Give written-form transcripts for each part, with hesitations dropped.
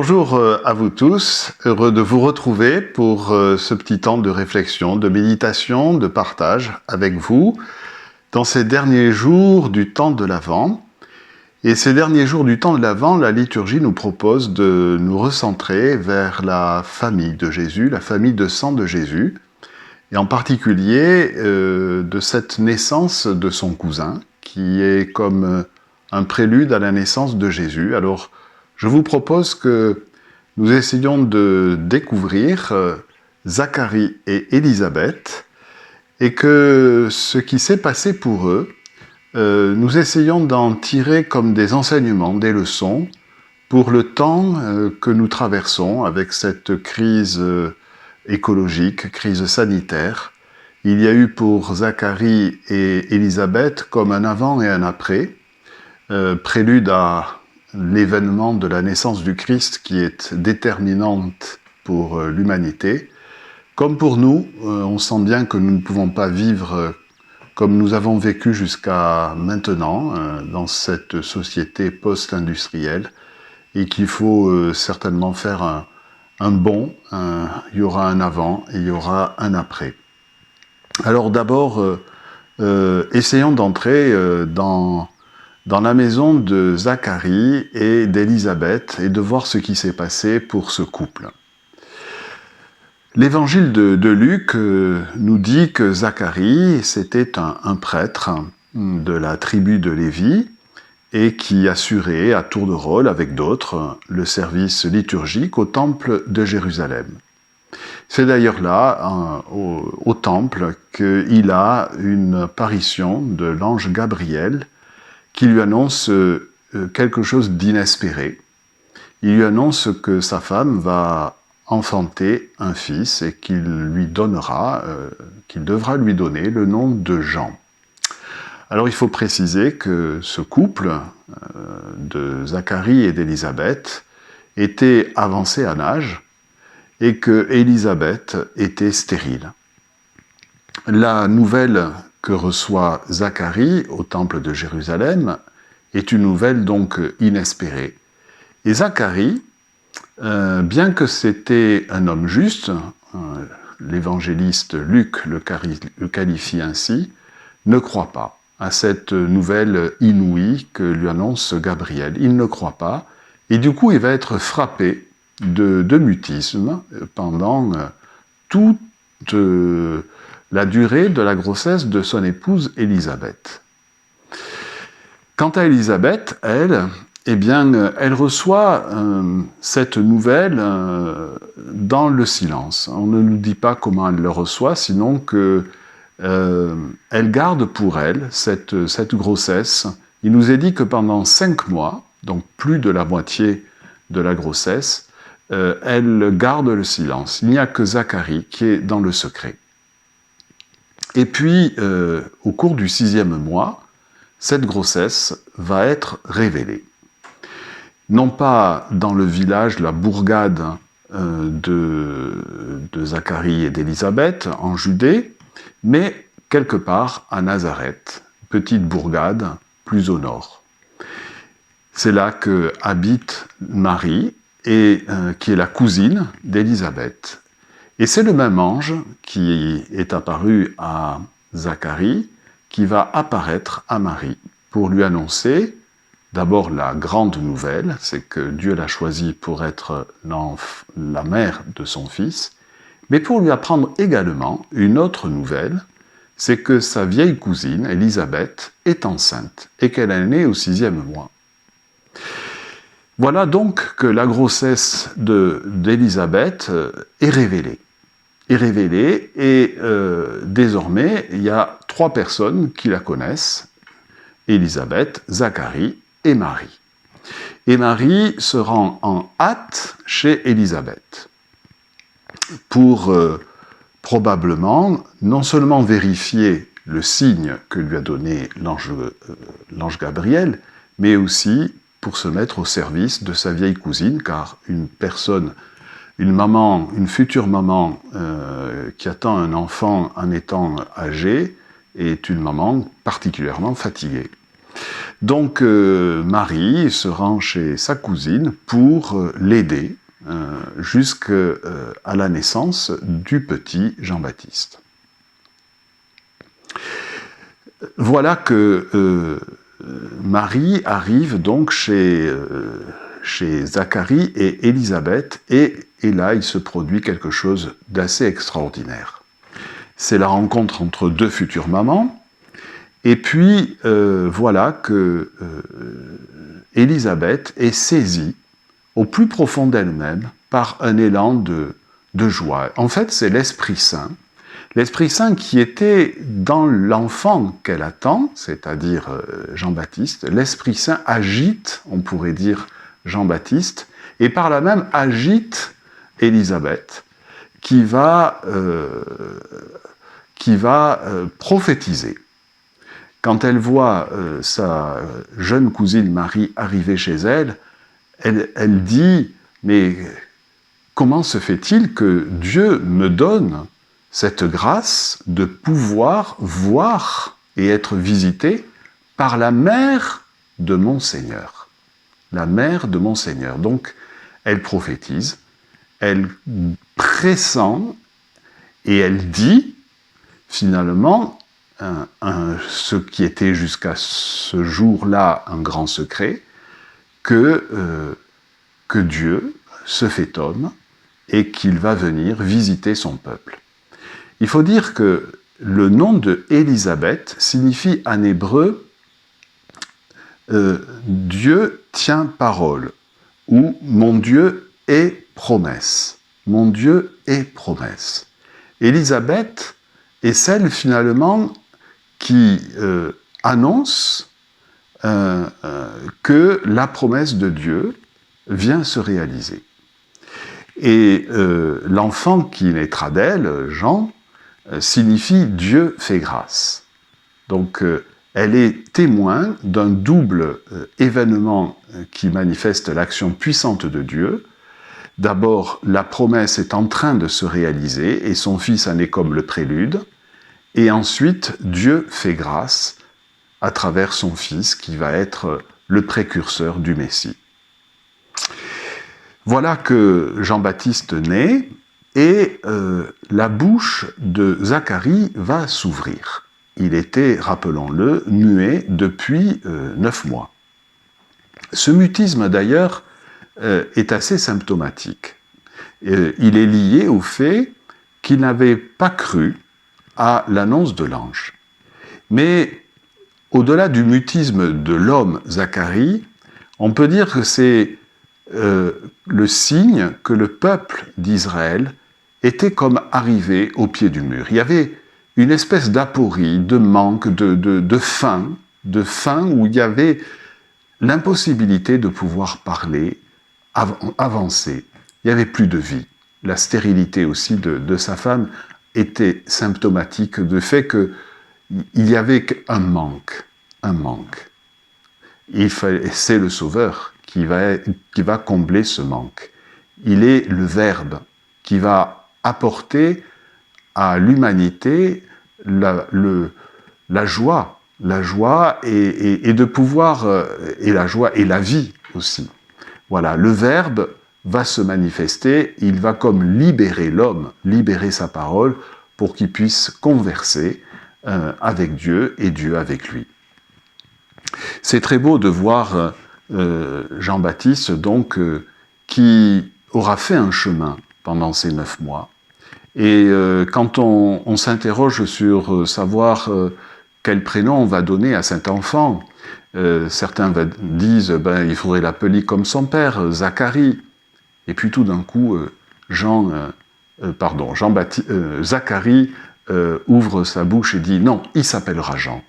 Bonjour à vous tous, heureux de vous retrouver pour ce petit temps de réflexion, de méditation, de partage avec vous dans ces derniers jours du temps de l'Avent. Et ces derniers jours du temps de l'Avent, la liturgie nous propose de nous recentrer vers la famille de Jésus, la famille de sang de Jésus, et en particulier de cette naissance de son cousin, qui est comme un prélude à la naissance de Jésus. Alors, je vous propose que nous essayons de découvrir Zacharie et Élisabeth, et que ce qui s'est passé pour eux, nous essayons d'en tirer comme des enseignements, des leçons, pour le temps que nous traversons avec cette crise écologique, crise sanitaire. Il y a eu pour Zacharie et Élisabeth comme un avant et un après, prélude à l'événement de la naissance du Christ qui est déterminante pour l'humanité. Comme pour nous, on sent bien que nous ne pouvons pas vivre comme nous avons vécu jusqu'à maintenant dans cette société post-industrielle et qu'il faut certainement faire un bond, il y aura un avant et il y aura un après. Alors d'abord, essayons d'entrer dans la maison de Zacharie et d'Élisabeth et de voir ce qui s'est passé pour ce couple. L'évangile de Luc nous dit que Zacharie, c'était un prêtre de la tribu de Lévi et qui assurait à tour de rôle avec d'autres le service liturgique au temple de Jérusalem. C'est d'ailleurs là, au temple, qu'il a une apparition de l'ange Gabriel qui lui annonce quelque chose d'inespéré. Il lui annonce que sa femme va enfanter un fils et qu'il devra lui donner le nom de Jean. Alors il faut préciser que ce couple de Zacharie et d'Élisabeth était avancé en âge et que Élisabeth était stérile. La nouvelle que reçoit Zacharie au temple de Jérusalem est une nouvelle donc inespérée. Et Zacharie, bien que c'était un homme juste, l'évangéliste Luc le qualifie ainsi, ne croit pas à cette nouvelle inouïe que lui annonce Gabriel. Il ne croit pas, et du coup il va être frappé de mutisme pendant toute la durée de la grossesse de son épouse Élisabeth. Quant à Élisabeth, elle, elle reçoit cette nouvelle dans le silence. On ne nous dit pas comment elle le reçoit, sinon que elle garde pour elle cette grossesse. Il nous est dit que pendant 5 mois, donc plus de la moitié de la grossesse, elle garde le silence. Il n'y a que Zacharie qui est dans le secret. Et puis, au cours du 6e mois, cette grossesse va être révélée. Non pas dans le village, la bourgade de Zacharie et d'Élisabeth, en Judée, mais quelque part à Nazareth, petite bourgade plus au nord. C'est là que habite Marie, et qui est la cousine d'Élisabeth. Et c'est le même ange qui est apparu à Zacharie, qui va apparaître à Marie pour lui annoncer d'abord la grande nouvelle, c'est que Dieu l'a choisie pour être la mère de son fils, mais pour lui apprendre également une autre nouvelle, c'est que sa vieille cousine, Élisabeth, est enceinte et qu'elle est née au 6e mois. Voilà donc que la grossesse d'Élisabeth est révélée. Et désormais, il y a 3 personnes qui la connaissent, Élisabeth, Zacharie et Marie. Et Marie se rend en hâte chez Élisabeth pour probablement non seulement vérifier le signe que lui a donné l'ange Gabriel, mais aussi pour se mettre au service de sa vieille cousine, car une future maman qui attend un enfant en étant âgée est une maman particulièrement fatiguée. Donc Marie se rend chez sa cousine pour l'aider jusqu'à la naissance du petit Jean-Baptiste. Voilà que Marie arrive donc chez Zacharie et Élisabeth, et là il se produit quelque chose d'assez extraordinaire. C'est la rencontre entre deux futures mamans. Et puis, voilà que Élisabeth est saisie au plus profond d'elle-même par un élan de joie. En fait, c'est l'Esprit Saint qui était dans l'enfant qu'elle attend, c'est-à-dire Jean-Baptiste. L'Esprit Saint agite, on pourrait dire, Jean-Baptiste, et par là même agite Élisabeth, qui va prophétiser. Quand elle voit sa jeune cousine Marie arriver chez elle, elle dit « Mais comment se fait-il que Dieu me donne cette grâce de pouvoir voir et être visitée par la mère de mon Seigneur ?» La mère de mon Seigneur. Donc, elle prophétise, elle pressent et elle dit, finalement, ce qui était jusqu'à ce jour-là un grand secret, que Dieu se fait homme et qu'il va venir visiter son peuple. Il faut dire que le nom de Élisabeth signifie en hébreu Dieu tient parole, ou mon Dieu est promesse. Mon Dieu est promesse. Élisabeth est celle finalement qui annonce que la promesse de Dieu vient se réaliser. Et l'enfant qui naîtra d'elle, Jean, signifie Dieu fait grâce. Donc elle est témoin d'un double événement qui manifeste l'action puissante de Dieu. D'abord, la promesse est en train de se réaliser et son fils en est comme le prélude. Et ensuite, Dieu fait grâce à travers son Fils qui va être le précurseur du Messie. Voilà que Jean-Baptiste naît et la bouche de Zacharie va s'ouvrir. Il était, rappelons-le, muet depuis 9 mois. Ce mutisme d'ailleurs est assez symptomatique. Il est lié au fait qu'il n'avait pas cru à l'annonce de l'ange. Mais au-delà du mutisme de l'homme Zacharie, on peut dire que c'est le signe que le peuple d'Israël était comme arrivé au pied du mur. Il y avait une espèce d'aporie, de manque, de faim où il y avait l'impossibilité de pouvoir parler, avancer. Il n'y avait plus de vie. La stérilité aussi de sa femme était symptomatique du fait qu'il y avait un manque. C'est le Sauveur qui va combler ce manque. Il est le Verbe qui va apporter à l'humanité la joie et de pouvoir, et la joie et la vie aussi. Voilà, le Verbe va se manifester, il va comme libérer l'homme, libérer sa parole pour qu'il puisse converser avec Dieu et Dieu avec lui. C'est très beau de voir Jean-Baptiste donc qui aura fait un chemin pendant ces 9 mois. Et quand on s'interroge sur savoir quel prénom on va donner à cet enfant, certains disent il faudrait l'appeler comme son père, Zacharie. Et puis tout d'un coup, Zacharie ouvre sa bouche et dit non, il s'appellera Jean.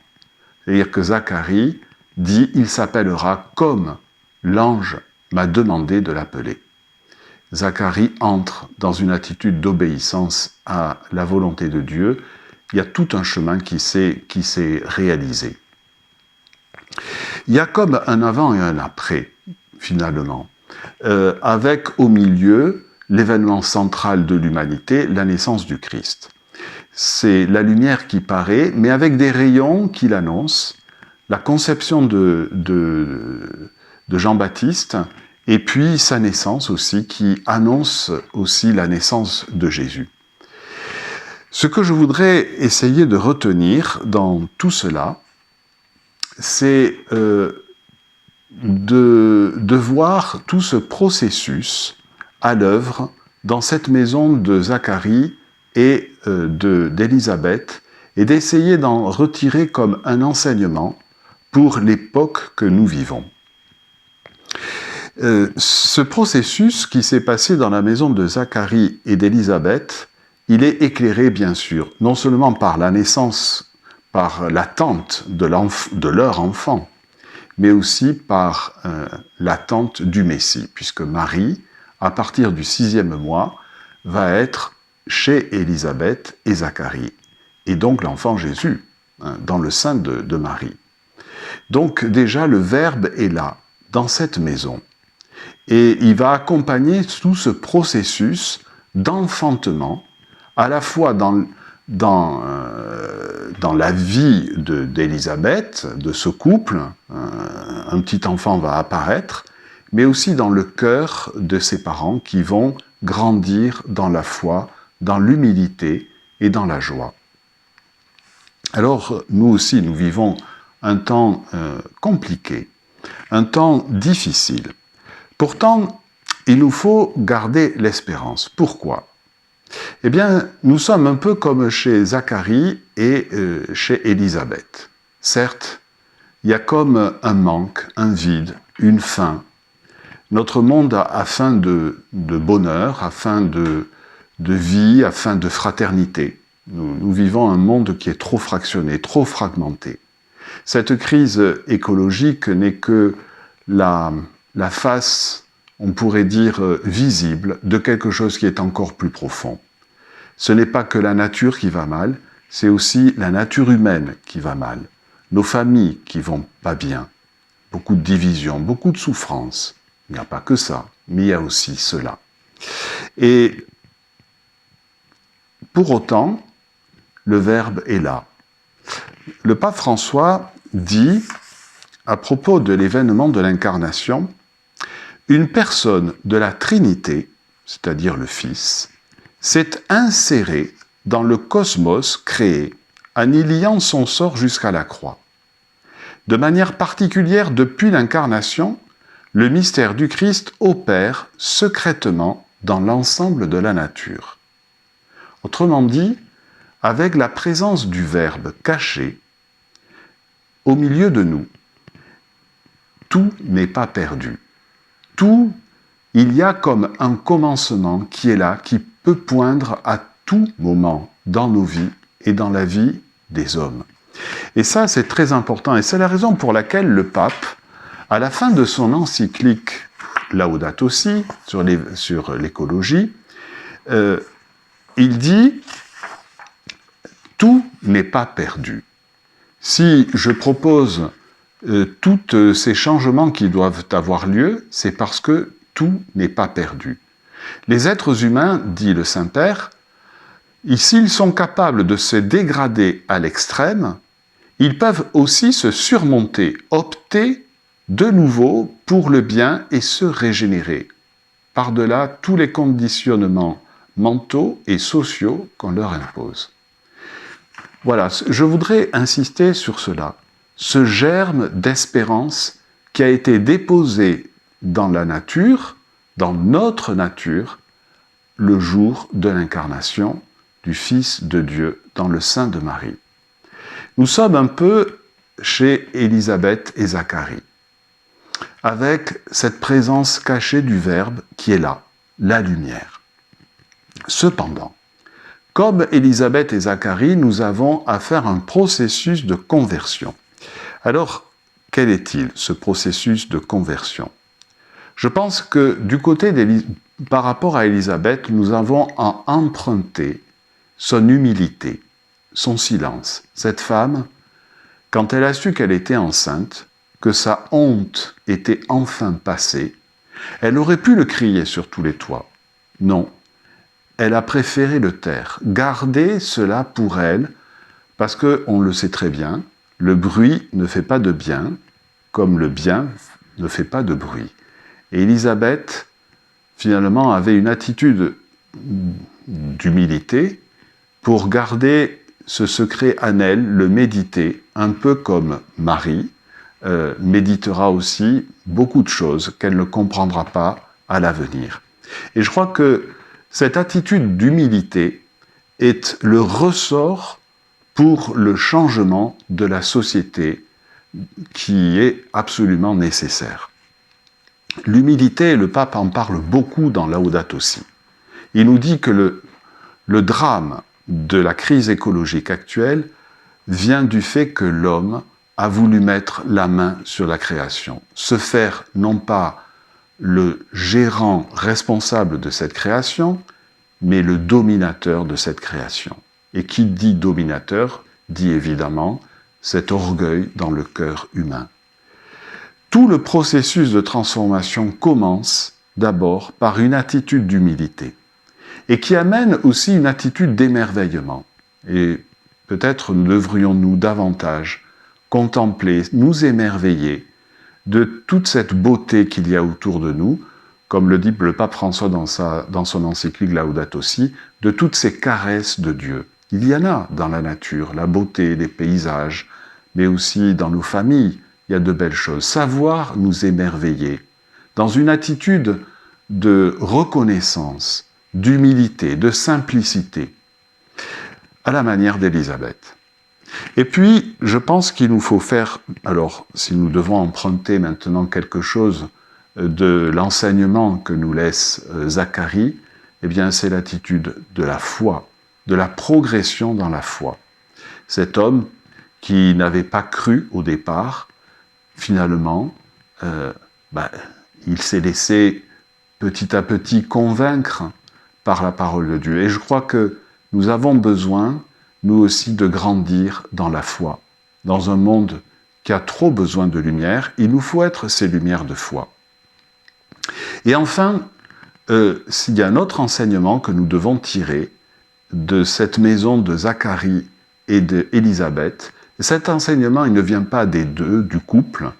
C'est-à-dire que Zacharie dit il s'appellera comme l'ange m'a demandé de l'appeler. Zacharie entre dans une attitude d'obéissance à la volonté de Dieu. Il y a tout un chemin qui s'est réalisé. Il y a comme un avant et un après, finalement, avec au milieu l'événement central de l'humanité, la naissance du Christ. C'est la lumière qui paraît, mais avec des rayons qui l'annoncent, la conception de Jean-Baptiste, et puis sa naissance aussi, qui annonce aussi la naissance de Jésus. Ce que je voudrais essayer de retenir dans tout cela, c'est de voir tout ce processus à l'œuvre dans cette maison de Zacharie et d'Élisabeth, et d'essayer d'en retirer comme un enseignement pour l'époque que nous vivons. Ce processus qui s'est passé dans la maison de Zacharie et d'Élisabeth, il est éclairé bien sûr, non seulement par la naissance, par l'attente de leur enfant, mais aussi par l'attente du Messie, puisque Marie, à partir du 6e mois, va être chez Élisabeth et Zacharie, et donc l'enfant Jésus, dans le sein de Marie. Donc déjà, le Verbe est là, dans cette maison, et il va accompagner tout ce processus d'enfantement, à la fois dans la vie d'Élisabeth, de ce couple, un petit enfant va apparaître, mais aussi dans le cœur de ses parents qui vont grandir dans la foi, dans l'humilité et dans la joie. Alors, nous aussi, nous vivons un temps compliqué, un temps difficile. Pourtant, il nous faut garder l'espérance. Pourquoi ? Eh bien, nous sommes un peu comme chez Zacharie et chez Élisabeth. Certes, il y a comme un manque, un vide, une faim. Notre monde a faim de bonheur, a faim de vie, a faim de fraternité. Nous vivons un monde qui est trop fractionné, trop fragmenté. Cette crise écologique n'est que la face, on pourrait dire, visible de quelque chose qui est encore plus profond. Ce n'est pas que la nature qui va mal, c'est aussi la nature humaine qui va mal. Nos familles qui vont pas bien. Beaucoup de divisions, beaucoup de souffrances. Il n'y a pas que ça, mais il y a aussi cela. Et pour autant, le Verbe est là. Le pape François dit, à propos de l'événement de l'incarnation, une personne de la Trinité, c'est-à-dire le Fils, s'est insérée dans le cosmos créé en y liant son sort jusqu'à la croix. De manière particulière, depuis l'incarnation, le mystère du Christ opère secrètement dans l'ensemble de la nature. Autrement dit, avec la présence du Verbe caché au milieu de nous, tout n'est pas perdu. Tout, il y a comme un commencement qui est là, qui peut poindre à tout moment dans nos vies et dans la vie des hommes. Et ça, c'est très important, et c'est la raison pour laquelle le pape, à la fin de son encyclique Laudato Si, sur l'écologie, il dit « Tout n'est pas perdu ». Si je propose tous ces changements qui doivent avoir lieu, c'est parce que tout n'est pas perdu. Les êtres humains, dit le Saint-Père, s'ils sont capables de se dégrader à l'extrême, ils peuvent aussi se surmonter, opter de nouveau pour le bien et se régénérer, par-delà tous les conditionnements mentaux et sociaux qu'on leur impose. Voilà, je voudrais insister sur cela, ce germe d'espérance qui a été déposé dans la nature, dans notre nature, le jour de l'incarnation du Fils de Dieu dans le sein de Marie. Nous sommes un peu chez Élisabeth et Zacharie, avec cette présence cachée du Verbe qui est là, la lumière. Cependant, comme Élisabeth et Zacharie, nous avons à faire un processus de conversion. Alors, quel est-il, ce processus de conversion ? Je pense que par rapport à Élisabeth, nous avons à emprunter son humilité, son silence. Cette femme, quand elle a su qu'elle était enceinte, que sa honte était enfin passée, elle aurait pu le crier sur tous les toits. Non, elle a préféré le taire, garder cela pour elle, parce qu'on le sait très bien, le bruit ne fait pas de bien, comme le bien ne fait pas de bruit. Et Élisabeth, finalement, avait une attitude d'humilité pour garder ce secret en elle, le méditer, un peu comme Marie méditera aussi beaucoup de choses qu'elle ne comprendra pas à l'avenir. Et je crois que cette attitude d'humilité est le ressort pour le changement de la société qui est absolument nécessaire. L'humilité, le pape en parle beaucoup dans Laudato Si. Il nous dit que le drame de la crise écologique actuelle vient du fait que l'homme a voulu mettre la main sur la création, se faire non pas le gérant responsable de cette création, mais le dominateur de cette création. Et qui dit dominateur, dit évidemment cet orgueil dans le cœur humain. Tout le processus de transformation commence d'abord par une attitude d'humilité et qui amène aussi une attitude d'émerveillement. Et peut-être devrions-nous davantage contempler, nous émerveiller de toute cette beauté qu'il y a autour de nous, comme le dit le pape François dans son encyclique Laudato Si, de toutes ces caresses de Dieu. Il y en a dans la nature, la beauté des paysages, mais aussi dans nos familles, il y a de belles choses. Savoir nous émerveiller dans une attitude de reconnaissance, d'humilité, de simplicité, à la manière d'Élisabeth. Et puis, je pense qu'il nous faut faire, alors si nous devons emprunter maintenant quelque chose de l'enseignement que nous laisse Zacharie, eh bien c'est l'attitude de la foi, de la progression dans la foi. Cet homme qui n'avait pas cru au départ, finalement, il s'est laissé petit à petit convaincre par la parole de Dieu. Et je crois que nous avons besoin, nous aussi, de grandir dans la foi. Dans un monde qui a trop besoin de lumière, il nous faut être ces lumières de foi. Et enfin, s'il y a un autre enseignement que nous devons tirer de cette maison de Zacharie et d'Élisabeth, cet enseignement, il ne vient pas des deux, du couple,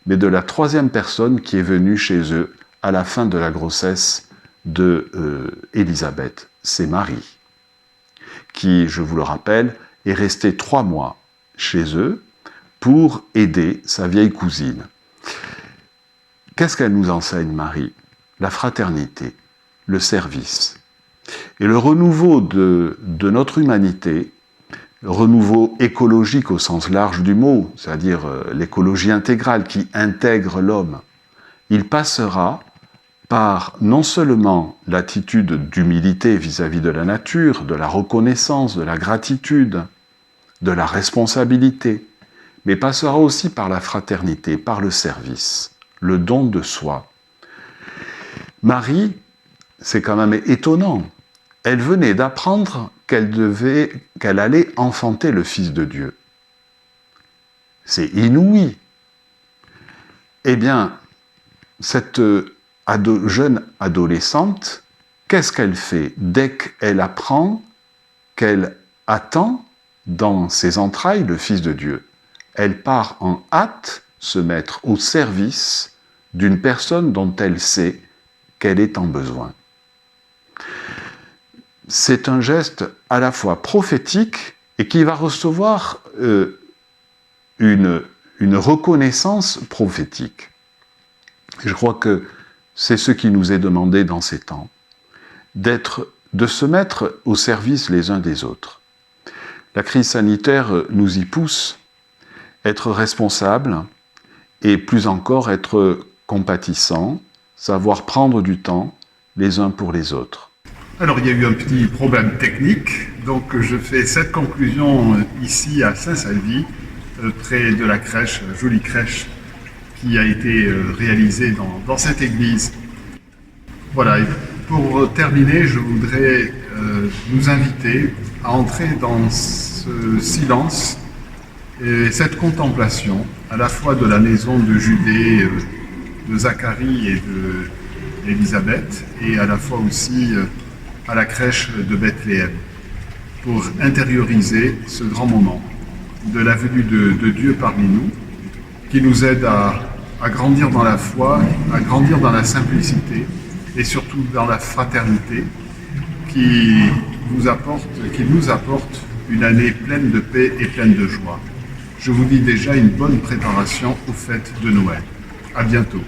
mais de la troisième personne qui est venue chez eux à la fin de la grossesse d'Élisabeth. C'est Marie, qui, je vous le rappelle, est restée 3 mois chez eux pour aider sa vieille cousine. Qu'est-ce qu'elle nous enseigne, Marie? La fraternité, le service. Et le renouveau de notre humanité, le renouveau écologique au sens large du mot, c'est-à-dire l'écologie intégrale qui intègre l'homme, il passera par non seulement l'attitude d'humilité vis-à-vis de la nature, de la reconnaissance, de la gratitude, de la responsabilité, mais passera aussi par la fraternité, par le service, le don de soi. Marie, c'est quand même étonnant, elle venait d'apprendre qu'elle allait enfanter le Fils de Dieu. C'est inouï. Eh bien, cette jeune adolescente, qu'est-ce qu'elle fait dès qu'elle apprend qu'elle attend dans ses entrailles le Fils de Dieu? Elle part en hâte se mettre au service d'une personne dont elle sait qu'elle est en besoin. C'est un geste à la fois prophétique et qui va recevoir une reconnaissance prophétique. Je crois que c'est ce qui nous est demandé dans ces temps, de se mettre au service les uns des autres. La crise sanitaire nous y pousse, être responsable et plus encore être compatissant, savoir prendre du temps les uns pour les autres. Alors il y a eu un petit problème technique, donc je fais cette conclusion ici à Saint-Salvi, près de la crèche, jolie crèche, qui a été réalisée dans cette église. Voilà, et pour terminer, je voudrais nous inviter à entrer dans ce silence et cette contemplation, à la fois de la maison de Judée, de Zacharie et d'Élisabeth, et à la fois aussi à la crèche de Bethléem, pour intérioriser ce grand moment. de la venue de Dieu parmi nous, qui nous aide à grandir dans la foi, à grandir dans la simplicité et surtout dans la fraternité, qui nous apporte une année pleine de paix et pleine de joie. Je vous dis déjà une bonne préparation aux fêtes de Noël. À bientôt.